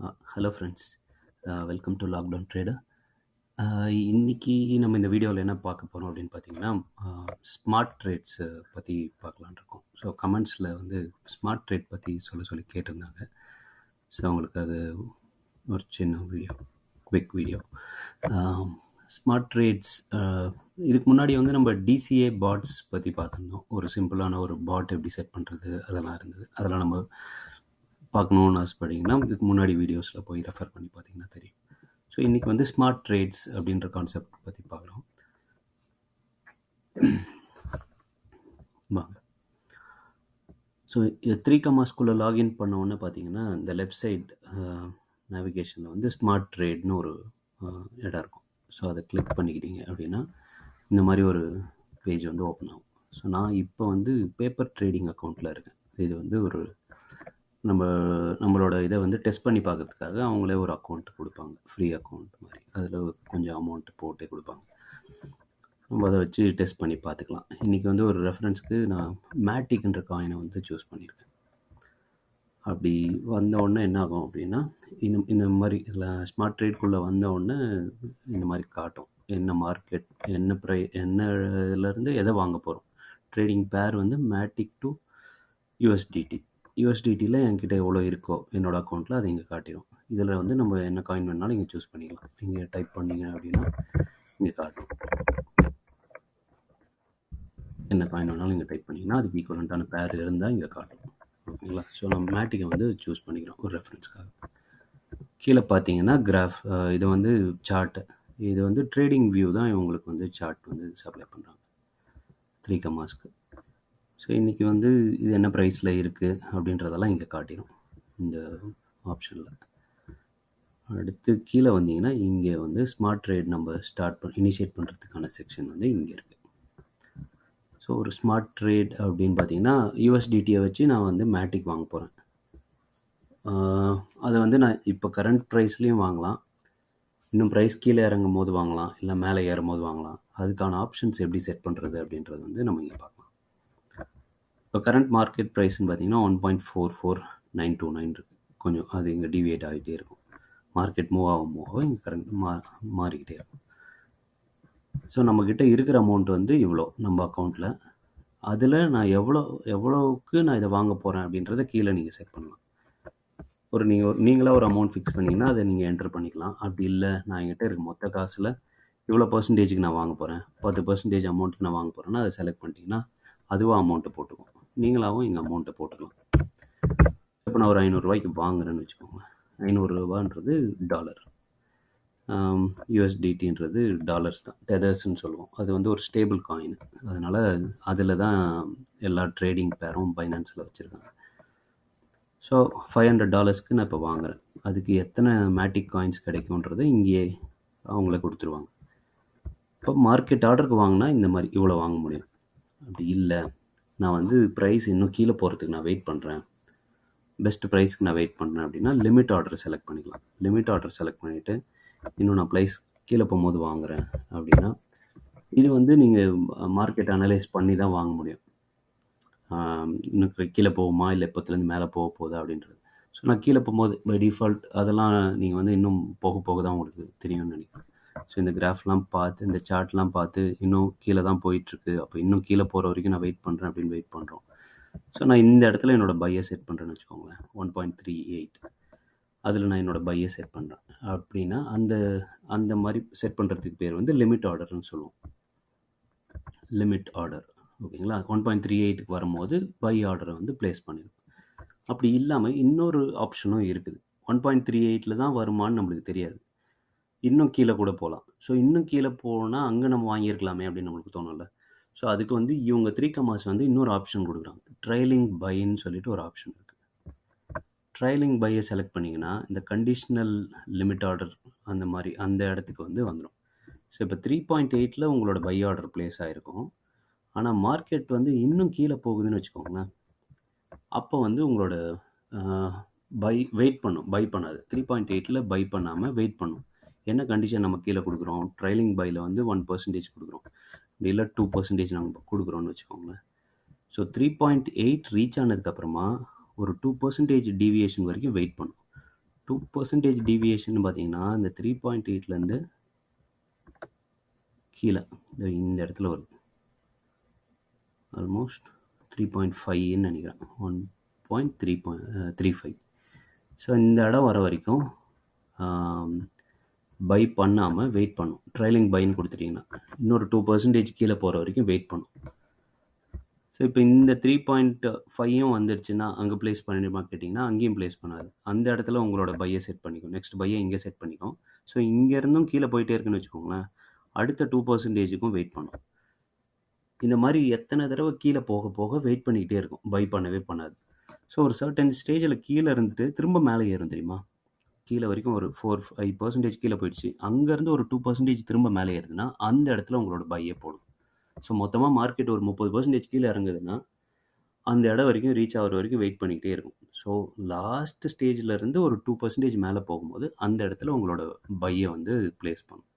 Hello friends, welcome to lockdown trader. இன்னைக்கு நம்ம இந்த வீடியோவில் என்ன பார்க்க போகிறோம் அப்படின்னு பார்த்தீங்கன்னா, ஸ்மார்ட் ட்ரேட்ஸை பற்றி பார்க்கலான்னு இருக்கோம். ஸோ கமெண்ட்ஸில் வந்து ஸ்மார்ட் ட்ரேட் பற்றி சொல்லி கேட்டிருந்தாங்க. ஸோ அவங்களுக்கு அது ஒரு சின்ன video, quick video. Smart trades இதுக்கு முன்னாடி வந்து நம்ம டிசிஏ பாட்ஸ் பற்றி பார்த்துருந்தோம். ஒரு சிம்பிளான ஒரு பாட் எப்படி செட் பண்ணுறது அதெல்லாம் இருந்தது. அதெல்லாம் நம்ம பார்க்கணுன்னு ஆசைப்பட்டீங்கன்னா இதுக்கு முன்னாடி வீடியோஸில் போய் ரெஃபர் பண்ணி பார்த்தீங்கன்னா தெரியும். ஸோ இன்றைக்கி வந்து ஸ்மார்ட் ட்ரேட்ஸ் அப்படின்ற கான்செப்ட் பற்றி பார்க்குறோம். வாங்க. ஸோ 3 கமாஸ்குள்ளே லாகின் பண்ணோன்னு பார்த்தீங்கன்னா இந்த லெஃப்ட் சைட் நேவிகேஷனில் வந்து ஸ்மார்ட் ட்ரேட்னு ஒரு இடம் இருக்கும். ஸோ அதை கிளிக் பண்ணிக்கிட்டீங்க அப்படின்னா இந்த மாதிரி ஒரு பேஜ் வந்து ஓப்பன் ஆகும். ஸோ நான் இப்போ வந்து பேப்பர் ட்ரேடிங் அக்கௌண்ட்டில் இருக்கேன். இது வந்து ஒரு நம்மளோட இதை வந்து டெஸ்ட் பண்ணி பார்க்கறதுக்காக அவங்களே ஒரு அக்கௌண்ட் கொடுப்பாங்க, ஃப்ரீ அக்கௌண்ட் மாதிரி. அதில் கொஞ்சம் அமௌண்ட் போட்டே கொடுப்பாங்க. நம்ம அதை வச்சு டெஸ்ட் பண்ணி பார்த்துக்கலாம். இன்றைக்கி வந்து ஒரு ரெஃபரன்ஸ்க்கு நான் மேட்டிக்ன்ற காயினை வந்து சூஸ் பண்ணியிருக்கேன். அப்படி வந்த உடனே என்ன ஆகும் அப்படின்னா, இந்த மாதிரி ஸ்மார்ட் ட்ரேட்குள்ளே வந்த உடனே இந்த மாதிரி காட்டும். என்ன மார்க்கெட், என்ன இதுலேருந்து எதை வாங்க போகிறோம். ட்ரேடிங் பேர் வந்து மேட்டிக் டு யூஎஸ்டிடி. யூஎஸ்டிடியில் என்கிட்ட எவ்வளோ இருக்கோ என்னோடய அக்கௌண்ட்டில் அதை இங்கே காட்டிடும். இதில் வந்து நம்ம என்ன காயின் வேணாலும் இங்கே சூஸ் பண்ணிக்கலாம். இங்கே டைப் பண்ணிங்க அப்படின்னா இங்கே காட்டும். என்ன காயின் வேணாலும் இங்கே டைப் பண்ணிங்கன்னா அதுக்கு ஈக்குவலண்ட்டான பேர் இருந்தால் இங்கே காட்டும். ஓகேங்களா? ஸோ நம்ம மேட்டிக்கை வந்து சூஸ் பண்ணிக்கிறோம் ஒரு ரெஃபரன்ஸ்க்காக. கீழே பார்த்தீங்கன்னா கிராஃப், இது வந்து சார்ட்டு. இது வந்து ட்ரேடிங் வியூ தான் இவங்களுக்கு வந்து சார்ட் வந்து சப்ளை பண்ணுறாங்க 3 கமாஸ்க்கு. ஸோ இன்றைக்கி வந்து இது என்ன ப்ரைஸில் இருக்குது அப்படின்றதெல்லாம் இங்கே காட்டிடும் இந்த ஆப்ஷனில். அடுத்து கீழே வந்தீங்கன்னா இங்கே வந்து ஸ்மார்ட் ட்ரேட் நம்ம இனிஷியேட் பண்ணுறதுக்கான செக்ஷன் வந்து இங்கே இருக்குது. ஸோ ஒரு ஸ்மார்ட் ட்ரேட் அப்படின்னு பார்த்தீங்கன்னா யூஎஸ்டிடியை வச்சு நான் வந்து மேட்டிக் வாங்க போகிறேன். அதை வந்து நான் இப்போ கரண்ட் ப்ரைஸ்லேயும் வாங்கலாம், இன்னும் ப்ரைஸ் கீழே இறங்கும் போது வாங்கலாம், இல்லை மேலே ஏறும் போது வாங்கலாம். அதுக்கான ஆப்ஷன்ஸ் எப்படி செட் பண்ணுறது அப்படின்றது வந்து நம்ம இங்கே பார்க்கலாம். இப்போ கரண்ட் மார்க்கெட் ப்ரைஸ்ன்னு பார்த்தீங்கன்னா 1.44929 இருக்குது. கொஞ்சம் அது இங்கே டிவியேட் ஆகிட்டே இருக்கும். மார்க்கெட் மூவ் ஆகும் இங்கே கரண்ட் மாறிக்கிட்டே இருக்கும். ஸோ நம்மக்கிட்ட இருக்கிற அமௌண்ட் வந்து இவ்வளோ நம்ம அக்கௌண்ட்டில். அதில் நான் எவ்வளோவுக்கு நான் இதை வாங்க போகிறேன் அப்படின்றத கீழே நீங்கள் செட் பண்ணலாம். நீங்களாக ஒரு அமௌண்ட் ஃபிக்ஸ் பண்ணிங்கன்னா அதை நீங்கள் என்டர் பண்ணிக்கலாம். அப்படி இல்லை நான் என்கிட்ட இருக்க மொத்த காசில் இவ்வளோ பர்சன்டேஜுக்கு நான் வாங்க போகிறேன், 10% அமௌண்ட்டுக்கு நான் வாங்க போகிறேன்னா அதை செலக்ட் பண்ணிட்டீங்கன்னா அதுவாக அமௌண்ட்டை போட்டுக்கும். நீங்களாகவும் இங்கே அமௌண்ட்டை போட்டுக்கலாம். இப்போ நான் ஒரு 500 ரூபாய்க்கு வாங்குறேன்னு வச்சுக்கோங்க. 500 ரூபான்றது டாலர், யூஎஸ்டிடின்றது டாலர்ஸ் தான், டெதர்ஸ்ன்னு சொல்லுவோம். அது வந்து ஒரு ஸ்டேபிள் காயின். அதனால் அதில் தான் எல்லா ட்ரேடிங் பேரும் பைனான்ஸில் வச்சுருக்காங்க. ஸோ $500 நான் இப்போ வாங்குகிறேன். அதுக்கு எத்தனை மேட்டிக் காயின்ஸ் கிடைக்கும்ன்றது இங்கேயே அவங்களே கொடுத்துருவாங்க. இப்போ மார்க்கெட் ஆர்டருக்கு வாங்கினா இந்த மாதிரி இவ்வளோ வாங்க முடியும். அப்படி இல்லை, நான் வந்து ப்ரைஸ் இன்னும் கீழே போகிறதுக்கு நான் வெயிட் பண்ணுறேன், பெஸ்ட் ப்ரைஸ்க்கு நான் வெயிட் பண்ணுறேன் அப்படின்னா லிமிட் ஆர்டர் செலக்ட் பண்ணிக்கலாம். லிமிட் ஆர்டர் செலக்ட் பண்ணிவிட்டு இன்னும் நான் ப்ரைஸ் கீழே போகும்போது வாங்குகிறேன் அப்படின்னா இது வந்து நீங்கள் மார்க்கெட் அனலைஸ் பண்ணி தான் வாங்க முடியும். இன்னும் கீழே போகுமா இல்லை எப்போத்துலேருந்து மேலே போக போகுதா அப்படின்றது. ஸோ நான் கீழே போகும்போது பை டிஃபால்ட் அதெல்லாம் நீங்கள் வந்து இன்னும் போக தான் உங்களுக்கு தெரியும்னு நினைக்கிறேன். ஸோ இந்த கிராஃப்லாம் பார்த்து, இந்த சார்ட்லாம் பார்த்து இன்னும் கீழே தான் போயிட்டுருக்கு, அப்போ இன்னும் கீழே போகிற வரைக்கும் நான் வெயிட் பண்ணுறேன் அப்படின்னு வெயிட் பண்ணுறோம். ஸோ நான் இந்த இடத்துல என்னோடய பையை செட் பண்ணுறேன்னு வச்சுக்கோங்களேன். 1.38 அதில் நான் என்னோடய பையை செட் பண்ணுறேன் அப்படின்னா அந்த மாதிரி செட் பண்ணுறதுக்கு பேர் வந்து லிமிட் ஆர்டர்னு சொல்லுவோம். லிமிட் ஆர்டர், ஓகேங்களா? 1.38க்கு வரும்போது பை ஆர்டரை வந்து ப்ளேஸ் பண்ணிடும். அப்படி இல்லாமல் இன்னொரு ஆப்ஷனும் இருக்குது. 1.38 தான் வருமானு நம்மளுக்கு தெரியாது, இன்னும் கீழே கூட போகலாம். ஸோ இன்னும் கீழே போனால் அங்கே நம்ம வாங்கியிருக்கலாமே அப்படின்னு நம்மளுக்கு தோணும்ல. ஸோ அதுக்கு வந்து இவங்க 3 கமாஸ் வந்து இன்னொரு ஆப்ஷன் கொடுக்குறாங்க. ட்ரைலிங் பைன்னு சொல்லிட்டு ஒரு ஆப்ஷன் இருக்குது. ட்ரைலிங் பையை செலக்ட் பண்ணிங்கன்னா இந்த கண்டிஷ்னல் லிமிட் ஆர்டர் அந்த இடத்துக்கு வந்து வந்துடும். ஸோ இப்போ 3.8 உங்களோட பை ஆர்டர் ப்ளேஸ் ஆகிருக்கும். ஆனால் மார்க்கெட் வந்து இன்னும் கீழே போகுதுன்னு வச்சுக்கோங்களேன். அப்போ வந்து உங்களோட வெயிட் பண்ணும், பை பண்ணாது. 3.8 பை பண்ணாமல் வெயிட் பண்ணும். என்ன கண்டிஷன் நம்ம கீழே கொடுக்குறோம், ட்ரைலிங் பையில் வந்து 1% கொடுக்குறோம், இல்லை 2% நாங்கள் கொடுக்குறோன்னு வச்சுக்கோங்களேன். ஸோ 3.8 ரீச் ஆனதுக்கப்புறமா ஒரு 2% டீவியேஷன் வரைக்கும் வெயிட் பண்ணும். 2% டீவியேஷன் பார்த்தீங்கன்னா, இந்த 3.8லேருந்து கீழ இந்த இடத்துல வருது. ஆல்மோஸ்ட் 3.5ன்னு நினைக்கிறேன். 1.35. ஸோ இந்த இடம் வர வரைக்கும் பை பண்ணாமல் வெயிட் பண்ணும். ட்ரைலிங் பைன்னு கொடுத்துட்டிங்கன்னா இன்னொரு 2% கீழே போகிற வரைக்கும் வெயிட் பண்ணும். ஸோ இப்போ இந்த 3.5யும் வந்துடுச்சுன்னா அங்கே ப்ளேஸ் பண்ணிடுமா கேட்டிங்கன்னா அங்கேயும் ப்ளேஸ் பண்ணாது. அந்த இடத்துல உங்களோட பையை செட் பண்ணிக்கும். நெக்ஸ்ட் பையை இங்கே செட் பண்ணிக்கும். ஸோ இங்கேருந்தும் கீழே போயிட்டே இருக்குன்னு வச்சுக்கோங்களேன், அடுத்த 2%க்கும் வெயிட் பண்ணும். இந்த மாதிரி எத்தனை தடவை கீழே போக போக வெயிட் பண்ணிக்கிட்டே இருக்கும், பை பண்ணவே பண்ணாது. ஸோ ஒரு சர்டன் ஸ்டேஜில் கீழே இருந்துட்டு திரும்ப மேலே ஏறும் தெரியுமா? கீழே வரைக்கும் ஒரு 4-5% கீழே போயிடுச்சு, அங்கேருந்து ஒரு 2% திரும்ப மேலே ஏறுதுன்னா அந்த இடத்துல உங்களோட பையை போடும். ஸோ மொத்தமாக மார்க்கெட் ஒரு 30% கீழே இறங்குதுன்னா அந்த இடம் வரைக்கும் ரீச் ஆகிற வரைக்கும் வெயிட் பண்ணிக்கிட்டே இருக்கும். ஸோ லாஸ்ட் ஸ்டேஜில் இருந்து ஒரு 2% மேலே போகும்போது அந்த இடத்துல உங்களோட பையை வந்து ப்ளேஸ் பண்ணும்.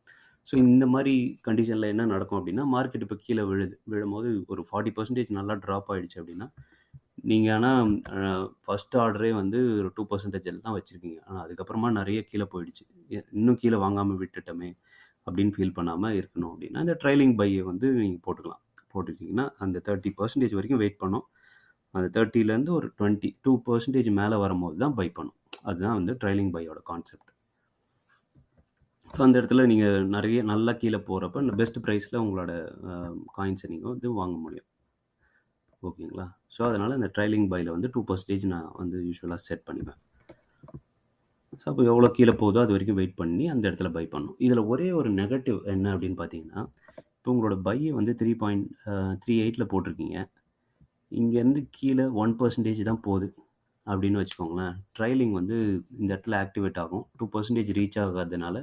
ஸோ இந்த மாதிரி கண்டிஷனில் என்ன நடக்கும் அப்படின்னா, மார்க்கெட் இப்போ கீழே விழும்போது ஒரு 40% நல்லா ட்ராப் ஆகிடுச்சு அப்படின்னா, நீங்கள் ஆனால் ஃபஸ்ட் ஆர்டரே வந்து ஒரு 2% தான் வச்சுருக்கீங்க. ஆனால் அதுக்கப்புறமா நிறைய கீழே போயிடுச்சு, இன்னும் கீழே வாங்காமல் விட்டுட்டோமே அப்படின்னு ஃபீல் பண்ணாமல் இருக்கணும் அப்படின்னா இந்த ட்ரைலிங் பையை வந்து நீங்கள் போட்டுக்கிட்டிங்கன்னா அந்த 30% வரைக்கும் வெயிட் பண்ணும். அந்த 30லேருந்து ஒரு 2% மேலே வரும்போது தான் பை பண்ணும். அதுதான் வந்து ட்ரைலிங் பையோட கான்செப்ட். ஸோ அந்த இடத்துல நீங்கள் நிறைய நல்லா கீழே போகிறப்ப இந்த பெஸ்ட் ப்ரைஸில் உங்களோட காயின்ஸை நீங்கள் வந்து வாங்க முடியும். ஓகேங்களா? ஸோ அதனால் இந்த ட்ரைலிங் பையில் வந்து 2% நான் வந்து யூஸ்வலாக செட் பண்ணிப்பேன். ஸோ அப்போ எவ்வளோ கீழே போகுதோ அது வரைக்கும் வெயிட் பண்ணி அந்த இடத்துல பை பண்ணணும். இதில் ஒரே ஒரு நெகட்டிவ் என்ன அப்படின்னு பார்த்தீங்கன்னா, இப்போ உங்களோட பையை வந்து 3.38ல் போட்டிருக்கீங்க, இங்கேருந்து கீழே 1% தான் போகுது அப்படின்னு வச்சுக்கோங்களேன். ட்ரைலிங் வந்து இந்த இடத்துல ஆக்டிவேட் ஆகும். 2% ரீச் ஆகாதனால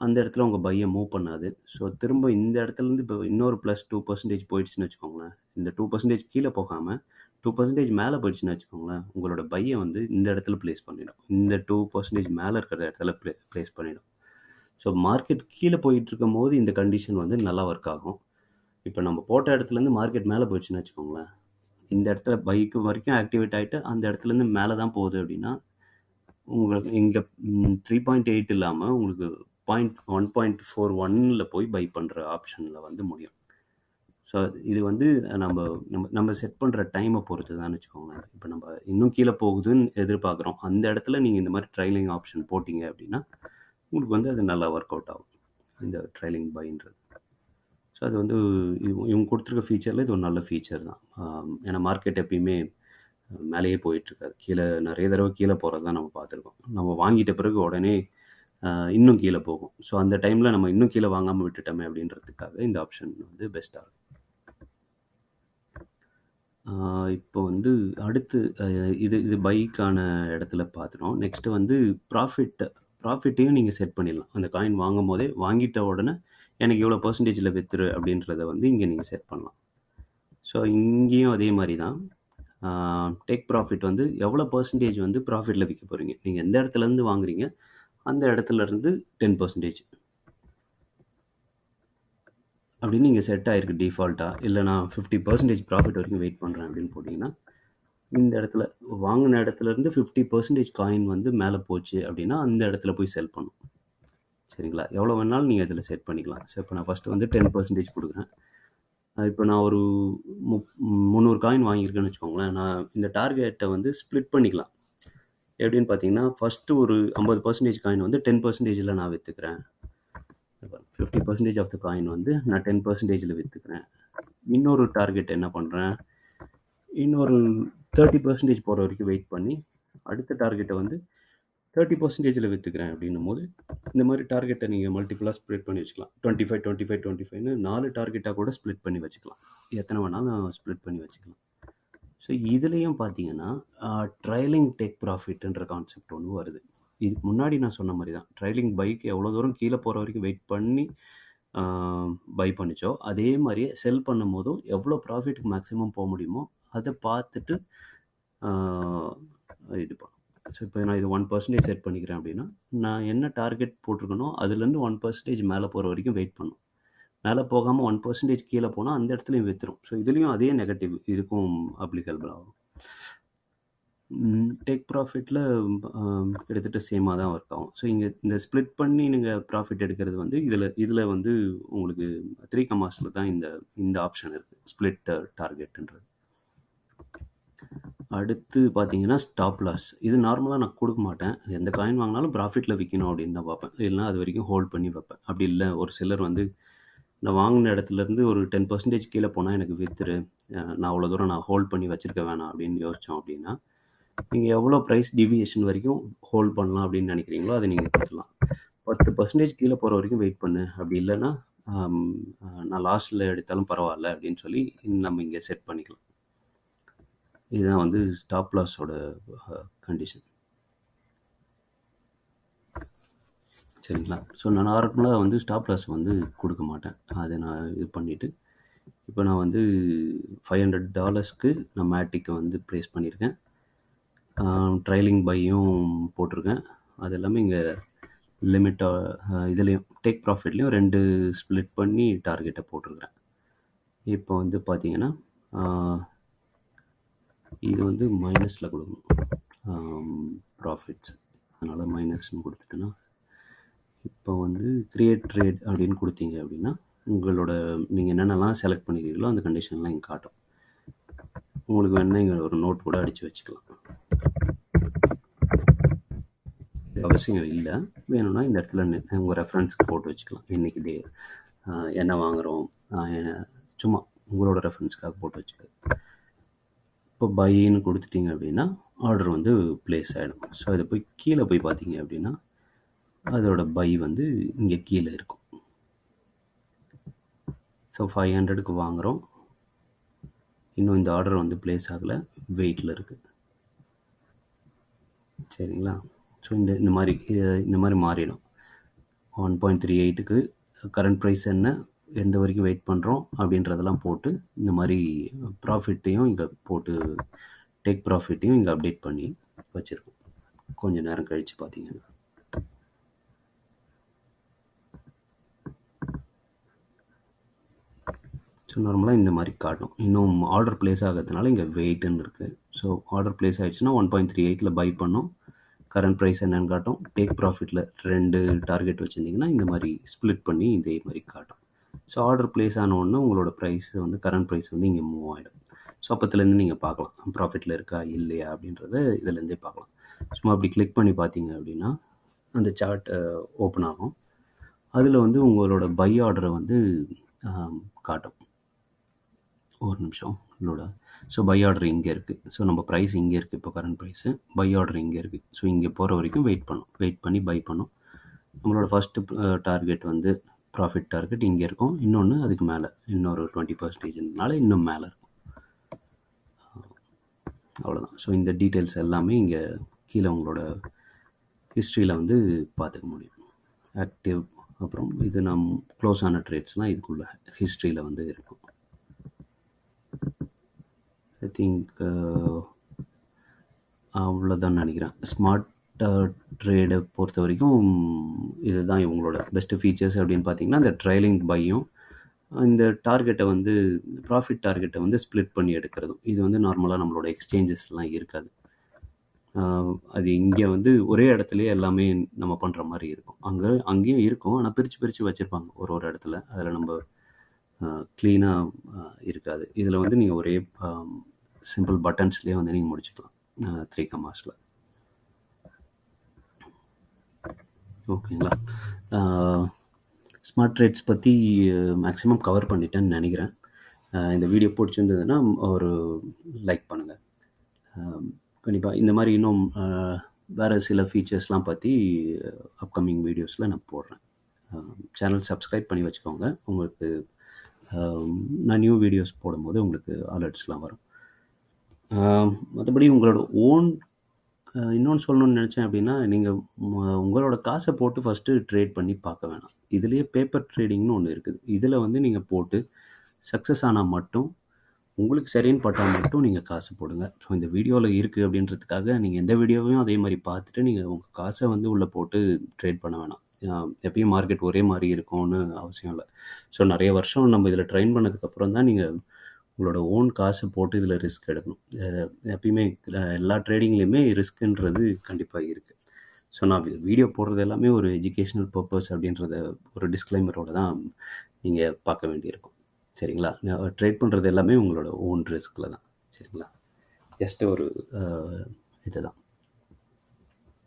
அந்த இடத்துல உங்கள் பையை மூவ் பண்ணாது. ஸோ திரும்ப இந்த இடத்துலேருந்து இப்போ இன்னொரு ப்ளஸ் 2% போயிடுச்சுன்னு வச்சுக்கோங்களேன். இந்த 2% கீழே போகாமல் 2% மேலே போயிடுச்சுன்னு வச்சுக்கோங்களேன், உங்களோட பையை வந்து இந்த இடத்துல ப்ளேஸ் பண்ணிடும். இந்த 2% மேலே இருக்கிற இடத்துல ப்ளேஸ் பண்ணிடும். ஸோ மார்க்கெட் கீழே போயிட்டு இருக்கும் போது இந்த கண்டிஷன் வந்து நல்லா ஒர்க் ஆகும். இப்போ நம்ம போட்ட இடத்துலேருந்து மார்க்கெட் மேலே போயிடுச்சுன்னு வச்சுக்கோங்களேன், இந்த இடத்துல பைக்கு வரைக்கும் ஆக்டிவேட் ஆகிட்டு அந்த இடத்துலேருந்து மேலே தான் போகுது அப்படின்னா உங்களுக்கு இங்கே 3.8 இல்லாமல் உங்களுக்கு 1.41ல் போய் பை பண்ணுற ஆப்ஷனில் வந்து முடியும். ஸோ இது வந்து நம்ம நம்ம நம்ம செட் பண்ணுற டைமை பொறுத்து தான் வச்சுக்கோங்களேன். இப்போ நம்ம இன்னும் கீழே போகுதுன்னு எதிர்பார்க்குறோம், அந்த இடத்துல நீங்கள் இந்த மாதிரி ட்ரைலிங் ஆப்ஷன் போட்டிங்க அப்படின்னா உங்களுக்கு வந்து அது நல்லா ஒர்க் அவுட் ஆகும், இந்த ட்ரைலிங் பைன்றது. ஸோ அது வந்து இவங்க கொடுத்துருக்க ஃபீச்சரில் இது ஒரு நல்ல ஃபீச்சர் தான். ஏன்னா மார்க்கெட் எப்பயுமே மேலேயே போயிட்டுருக்காது, கீழே நிறைய தடவை கீழே போகிறது தான் நம்ம பார்த்துருக்கோம். நம்ம வாங்கிட்ட பிறகு உடனே இன்னும் கீழே போகும். ஸோ அந்த டைமில் நம்ம இன்னும் கீழே வாங்காமல் விட்டுட்டோமே அப்படின்றதுக்காக இந்த ஆப்ஷன் வந்து பெஸ்ட்டாக இருக்கும். இப்போ வந்து அடுத்து இது பைக்கான இடத்துல பார்த்துட்டோம். நெக்ஸ்ட்டு வந்து ப்ராஃபிட்டையும் நீங்கள் செட் பண்ணிடலாம். அந்த காயின் வாங்கும் போதே வாங்கிட்ட உடனே எனக்கு இவ்வளோ பர்சன்டேஜில் விற்றுரு அப்படின்றத வந்து இங்கே நீங்கள் செட் பண்ணலாம். ஸோ இங்கேயும் அதே மாதிரி தான். டேக் ப்ராஃபிட் வந்து எவ்வளோ பர்சன்டேஜ் வந்து ப்ராஃபிட்டில் விற்க போகிறீங்க, நீங்கள் எந்த இடத்துலேருந்து வாங்குறீங்க அந்த இடத்துலேருந்து 10% அப்படின்னு நீங்கள் செட் ஆகிருக்கு டிஃபால்ட்டாக. இல்லை நான் 50% ப்ராஃபிட் வரைக்கும் வெயிட் பண்ணுறேன் அப்படின்னு போட்டிங்கன்னா, இந்த இடத்துல வாங்கின இடத்துலேருந்து 50% காயின் வந்து மேலே போச்சு அப்படின்னா அந்த இடத்துல போய் செல் பண்ணும். சரிங்களா? எவ்வளோ வேணாலும் நீங்கள் இதில் செட் பண்ணிக்கலாம். ஸோ இப்போ நான் ஃபஸ்ட்டு வந்து 10% கொடுக்குறேன். இப்போ நான் ஒரு 300 காயின் வாங்கியிருக்கேன்னு வச்சுக்கோங்களேன். நான் இந்த டார்கெட்டை வந்து ஸ்ப்ளிட் பண்ணிக்கலாம். எப்படின்னு பார்த்தீங்கன்னா, ஃபஸ்ட்டு ஒரு 50% காயின் வந்து 10%ல் நான் விற்றுக்கிறேன். 50% ஆஃப் த காயின் வந்து நான் 10%ல் விற்றுக்கிறேன். இன்னொரு டார்கெட் என்ன பண்ணுறேன், இன்னொரு 30% போகிற வரைக்கும் வெயிட் பண்ணி அடுத்த டார்கெட்டை வந்து 30%ல் விற்றுக்கிறேன். அப்படின்னும் போது இந்த மாதிரி டார்கெட்டை நீங்கள் மல்டிபிளாக ஸ்ப்ளிட் பண்ணி வச்சுக்கலாம். 25 25 25ன்னு 4 டார்கெட்டாக கூட ஸ்ப்ளிட் பண்ணி வச்சுக்கலாம். எத்தனை வேணாலும் ஸ்ப்ளிட் பண்ணி வச்சுக்கலாம். ஸோ இதுலேயும் பார்த்தீங்கன்னா ட்ரைலிங் டேக் ப்ராஃபிட்ன்ற கான்செப்ட் ஒன்று வருது. இதுக்கு முன்னாடி நான் சொன்ன மாதிரி தான், ட்ரைலிங் பைக் எவ்வளோ தூரம் கீழே போகிற வரைக்கும் வெயிட் பண்ணி பை பண்ணிச்சோ அதே மாதிரியே செல் பண்ணும் போதும் எவ்வளோ ப்ராஃபிட்டுக்கு மேக்ஸிமம் போக முடியுமோ அதை பார்த்துட்டு இது பண்ணும். ஸோ இப்போ நான் இது 1% செட் பண்ணிக்கிறேன் அப்படின்னா நான் என்ன டார்கெட் போட்டிருக்கனோ அதுலேருந்து 1% மேலே போகிற வரைக்கும் வெயிட் பண்ணும். மேலே போகாமல் 1% கீழே போனால் அந்த இடத்துலையும் விற்றுரும். ஸோ இதுலேயும் அதே நெகட்டிவ் இதுக்கும் அப்ளிகபிள் ஆகும். டேக் ப்ராஃபிட்டில் கிட்டத்தட்ட சேமாக தான் ஒர்க் ஆகும். ஸோ இங்கே இந்த ஸ்ப்ளிட் பண்ணி நீங்கள் ப்ராஃபிட் எடுக்கிறது வந்து இதில் வந்து உங்களுக்கு 3 கமாஸில் தான் இந்த இந்த ஆப்ஷன் இருக்குது, ஸ்ப்ளிட் டார்கெட்டுன்றது. அடுத்து பார்த்தீங்கன்னா ஸ்டாப் லாஸ். இது நார்மலாக நான் கொடுக்க மாட்டேன். எந்த காயின் வாங்கினாலும் ப்ராஃபிட்டில் விற்கணும் அப்படின்னு தான் பார்ப்பேன். இல்லைனா அது வரைக்கும் ஹோல்ட் பண்ணி வைப்பேன். அப்படி இல்லை, ஒரு சிலர் வந்து நான் வாங்கின இடத்துலேருந்து ஒரு 10% கீழே போனால் எனக்கு விற்றுரு, நான் அவ்வளோ தூரம் நான் ஹோல்ட் பண்ணி வச்சுருக்க வேணாம் அப்படின்னு யோசித்தோம் அப்படின்னா, நீங்கள் எவ்வளோ ப்ரைஸ் டிவியேஷன் வரைக்கும் ஹோல்ட் பண்ணலாம் அப்படின்னு நினைக்கிறீங்களோ அதை நீங்கள் கொடுக்கலாம். 10% கீழே போகிற வரைக்கும் வெயிட் பண்ணு, அப்படி இல்லைன்னா நான் லாஸ்ட்டில் எடுத்தாலும் பரவாயில்ல அப்படின்னு சொல்லி நம்ம இங்கே செட் பண்ணிக்கலாம். இதுதான் வந்து ஸ்டாப் லாஸோட கண்டிஷன். சரிங்களா? ஸோ நான் நார்மலாக வந்து ஸ்டாப் லாஸ் வந்து கொடுக்க மாட்டேன். அதை நான் இது பண்ணிவிட்டு இப்போ நான் வந்து $500 நான் மேட்டிக்கை வந்து ப்ளேஸ் பண்ணியிருக்கேன். ட்ரைலிங் பையும் போட்டிருக்கேன். அது எல்லாமே இங்கே லிமிட்டாக இதுலேயும் டேக் ப்ராஃபிட்லேயும் 2 ஸ்ப்ளிட் பண்ணி டார்கெட்டை போட்டிருக்கிறேன். இப்போ வந்து பார்த்தீங்கன்னா இது வந்து மைனஸில் கொடுக்கணும் ப்ராஃபிட்ஸ், அதனால் மைனஸ்ன்னு கொடுத்துட்டேன்னா இப்போ வந்து கிரியேட் ட்ரேட் அப்படின்னு கொடுத்தீங்க அப்படின்னா உங்களோட நீங்கள் என்னென்னலாம் செலக்ட் பண்ணிக்கிறீங்களோ அந்த கண்டிஷன்லாம் இங்கே காட்டும். உங்களுக்கு வேணால் இங்கே ஒரு நோட் கூட அடித்து வச்சுக்கலாம். அவசியம் இல்லை, வேணும்னா இந்த இடத்துல உங்கள் ரெஃபரன்ஸ்க்கு போட்டு வச்சுக்கலாம். இன்றைக்கி டே என்ன வாங்குகிறோம் சும்மா உங்களோட ரெஃபரன்ஸ்க்காக போட்டு வச்சுக்கலாம். இப்போ பைன்னு கொடுத்துட்டிங்க அப்படின்னா ஆர்டர் வந்து ப்ளேஸ் ஆகிடும். ஸோ இதை போய் கீழே போய் பார்த்தீங்க அப்படின்னா அதோட பை வந்து இங்கே கீழே இருக்கும். ஸோ 500க்கு வாங்குகிறோம், இன்னும் இந்த ஆர்டர் வந்து ப்ளேஸ் ஆகலை, வெயிட்டில் இருக்குது. சரிங்களா? ஸோ இந்த மாதிரி மாறிடும். 1.38க்கு கரண்ட் ப்ரைஸ் என்ன, எந்த வரைக்கும் வெயிட் பண்ணுறோம் அப்படின்றதெல்லாம் போட்டு இந்த மாதிரி ப்ராஃபிட்டையும் இங்கே போட்டு டேக் ப்ராஃபிட்டையும் இங்கே அப்டேட் பண்ணி வச்சுருக்கோம். கொஞ்சம் நேரம் கழித்து பார்த்தீங்கன்னா ஸோ நார்மலாக இந்த மாதிரி காட்டும். இன்னும் ஆர்டர் ப்ளேஸ் ஆகிறதுனால இங்கே வெயிட்டுன்னு இருக்குது. ஸோ ஆர்டர் ப்ளேஸ் ஆகிடுச்சுன்னா 1.38ல் பை பண்ணோம், கரண்ட் ப்ரைஸ் என்னன்னு காட்டும். டேக் ப்ராஃபிட்டில் 2 டார்கெட் வச்சுருந்தீங்கன்னா இந்த மாதிரி ஸ்ப்ளிட் பண்ணி இதே மாதிரி காட்டும். ஸோ ஆர்டர் ப்ளேஸ் ஆன உடனே உங்களோட ப்ரைஸ் வந்து கரண்ட் ப்ரைஸ் வந்து இங்கே மூவ் ஆகிடும். ஸோ அப்போத்துலேருந்து நீங்கள் பார்க்கலாம் ப்ராஃபிட்டில் இருக்கா இல்லையா அப்படின்றத இதுலேருந்தே பார்க்கலாம். சும்மா அப்படி கிளிக் பண்ணி பார்த்தீங்க அப்படின்னா அந்த சார்ட் ஓப்பன் ஆகும். அதில் வந்து உங்களோட பை ஆர்டரை வந்து காட்டும். ஒரு நிமிஷம் லோட. ஸோ பை ஆர்டர் இங்கே இருக்குது. ஸோ நம்ம ப்ரைஸ் இங்கே இருக்குது, இப்போ கரண்ட் ப்ரைஸு, பை ஆர்டர் இங்கே இருக்குது. ஸோ இங்கே போகிற வரைக்கும் வெயிட் பண்ணி பை பண்ணோம். நம்மளோட ஃபஸ்ட்டு டார்கெட் வந்து ப்ராஃபிட் டார்கெட் இங்கே இருக்கும், இன்னொன்று அதுக்கு மேலே இன்னொரு 20%னால இன்னும் மேலே இருக்கும். அவ்வளோதான். ஸோ இந்த டீட்டெயில்ஸ் எல்லாமே இங்கே கீழே உங்களோட ஹிஸ்ட்ரியில் வந்து பார்த்துக்க முடியும். ஆக்டிவ், அப்புறம் இது க்ளோஸ் ஆன ட்ரேட்ஸ்லாம் இதுக்குள்ள ஹிஸ்ட்ரியில் வந்து இருக்கும். ஐ திங்க் அவ்வளோதான் நினைக்கிறேன். ஸ்மார்ட் ட்ரேடை பொறுத்த வரைக்கும் இதுதான் இவங்களோட பெஸ்ட்டு ஃபீச்சர்ஸ் அப்படின்னு பார்த்தீங்கன்னா, இந்த ட்ரைலிங் பையும் இந்த டார்கெட்டை வந்து ப்ராஃபிட் டார்கெட்டை வந்து ஸ்ப்ளிட் பண்ணி எடுக்கிறதும். இது வந்து நார்மலாக நம்மளோட எக்ஸ்சேஞ்சஸ்லாம் இருக்காது. அது இங்கே வந்து ஒரே இடத்துலையே எல்லாமே நம்ம பண்ணுற மாதிரி இருக்கும். அங்கேயும் இருக்கும், ஆனால் பிரித்து வச்சுருப்பாங்க ஒரு இடத்துல. அதில் நம்ம க்ளீனாக இருக்காது. இதில் வந்து நீங்கள் ஒரே சிம்பிள் பட்டன்ஸ்லேயே வந்து நீங்கள் முடிச்சுக்கலாம் 3 கமாஸில். ஓகேங்களா? ஸ்மார்ட் ட்ரேட்ஸ் பற்றி மேக்ஸிமம் கவர் பண்ணிட்டேன்னு நினைக்கிறேன். இந்த வீடியோ பிடிச்சிருந்ததுன்னா ஒரு லைக் பண்ணுங்கள். கண்டிப்பாக இந்த மாதிரி இன்னும் வேறு சில ஃபீச்சர்ஸ்லாம் பற்றி அப்கமிங் வீடியோஸில் நான் போடுறேன். சேனல் சப்ஸ்கிரைப் பண்ணி வச்சுக்கோங்க. உங்களுக்கு நான் நியூ வீடியோஸ் போடும்போது உங்களுக்கு அலர்ட்ஸ்லாம் வரும். மற்றபடி உங்களோட ஓன் இன்னொன்று சொல்லணும்னு நினச்சேன் அப்படின்னா, நீங்கள் உங்களோட காசை போட்டு ஃபஸ்ட்டு ட்ரேட் பண்ணி பார்க்க வேணாம். இதுலேயே பேப்பர் ட்ரேடிங்னு ஒன்று இருக்குது. இதில் வந்து நீங்கள் போட்டு சக்ஸஸ் ஆனால் மட்டும், உங்களுக்கு சரின்னு பட்டால் மட்டும் நீங்கள் காசு போடுங்க. ஸோ இந்த வீடியோவில் இருக்குது அப்படின்றதுக்காக நீங்கள் எந்த வீடியோவையும் அதே மாதிரி பார்த்துட்டு நீங்கள் உங்கள் காசை வந்து உள்ளே போட்டு ட்ரேட் பண்ண வேணாம். எப்பயும் மார்க்கெட் ஒரே மாதிரி இருக்கும்னு அவசியம் இல்லை. ஸோ நிறைய வருஷம் நம்ம இதில் ட்ரெயின் பண்ணதுக்கப்புறம் தான் நீங்கள் உங்களோட ஓன் காசை போட்டு இதில் ரிஸ்க் எடுக்கணும். எப்பயுமே எல்லா ட்ரேடிங்லேயுமே ரிஸ்க்குன்றது கண்டிப்பாக இருக்குது. ஸோ நான் வீடியோ போடுறது எல்லாமே ஒரு எஜுகேஷ்னல் பர்பஸ் அப்படின்றத ஒரு டிஸ்க்ளைமரோட தான் நீங்கள் பார்க்க வேண்டியிருக்கும். சரிங்களா? ட்ரேட் பண்ணுறது எல்லாமே உங்களோட ஓன் ரிஸ்கில் தான். சரிங்களா? ஜஸ்ட் ஒரு இதுதான்.